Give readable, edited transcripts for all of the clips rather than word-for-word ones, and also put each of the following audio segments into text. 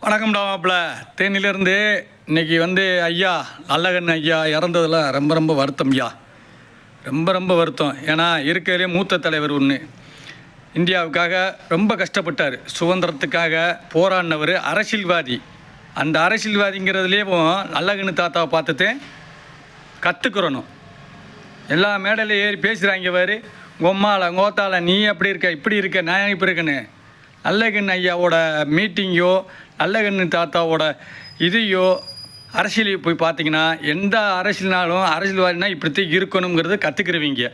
வணக்கம்டா மாப்பிள்ள. தேனியிலேருந்து இன்றைக்கி ஐயா நல்லகண்ணு ஐயா இறந்ததில் ரொம்ப ரொம்ப வருத்தம் ஐயா. ரொம்ப வருத்தம். ஏன்னா இருக்கிறதுலே மூத்த தலைவர் ஒன்று. இந்தியாவுக்காக ரொம்ப கஷ்டப்பட்டார். சுதந்திரத்துக்காக போராடினவர், அரசியல்வாதி. அந்த அரசியல்வாதிங்கிறதுலேயும் நல்லகண்ணு தாத்தாவை பார்த்துட்டு கற்றுக்கிறணும். எல்லா மேடையில் ஏறி பேசுகிறாங்க பாரு, உம்மால கோத்தால நீ அப்படி இருக்க இப்படி இருக்க நான் இப்படி இருக்கேன்னு. நல்லகண்ணு ஐயாவோட மீட்டிங்கோ நல்லகண்ணு தாத்தாவோட இதையோ அரசியலையும் போய் பார்த்தீங்கன்னா எந்த அரசியல்னாலும் அரசியல்வாதினா இப்படித்தான் இருக்கணுங்கிறது கற்றுக்கிறவங்க.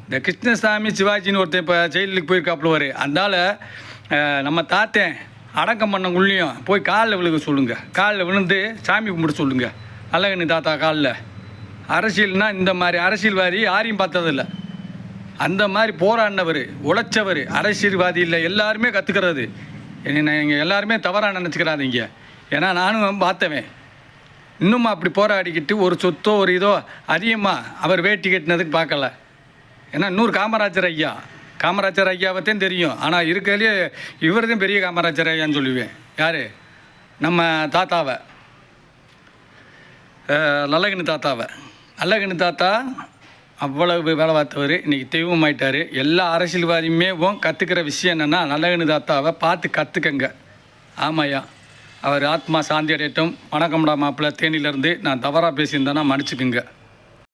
இந்த கிருஷ்ணசாமி சிவாஜின்னு ஒருத்தர் இப்போ ஜெயிலுக்கு போயிருக்காப்புலுவார். அதனால் நம்ம தாத்தன் அடக்கம் பண்ணக்குள்ளேயும் போய் காலில் விழுக சொல்லுங்கள். காலில் விழுந்து சாமி கும்பிட சொல்லுங்கள். நல்லகண்ணு தாத்தா காலில். அரசியல்னால் இந்த மாதிரி அரசியல்வாதி யாரையும் பார்த்ததில்லை. அந்த மாதிரி போராடினவர், உழைச்சவர், அரசியல்வாதி இல்லை எல்லாருமே கற்றுக்கிறது. என்ன இங்கே எல்லாருமே தவறாக நினச்சிக்கிறாதீங்க. ஏன்னா நானும் பார்த்தவன். இன்னும் அப்படி போராடிக்கிட்டு ஒரு சொத்தோ ஒரு இதோ அதிகமாக அவர் வேட்டி கட்டினதுக்கு பார்க்கல. ஏன்னா இன்னொரு காமராஜர் ஐயாவைத்தான் தெரியும். ஆனால் இருக்கிறதுலே இவர் தான் பெரிய காமராஜர் ஐயான்னு சொல்லுவேன். யார்? நம்ம தாத்தாவை, நல்லகண்ணு தாத்தா அவ்வளவு வேலை பார்த்தவர். இன்றைக்கி தெய்வமாயிட்டார். எல்லா அரசியல்வாதியுமே கற்றுக்கிற விஷயம் என்னென்னா நல்லகண்ணு தாத்தாவை பார்த்து கற்றுக்கங்க. ஆமாய்யா, அவர் ஆத்மா சாந்தி அடையட்டும். வணக்கம்டா மாப்பிள்ளை. தேனியிலேருந்து நான் தவறாக பேசியிருந்தேன்னா மன்னிச்சுக்குங்க.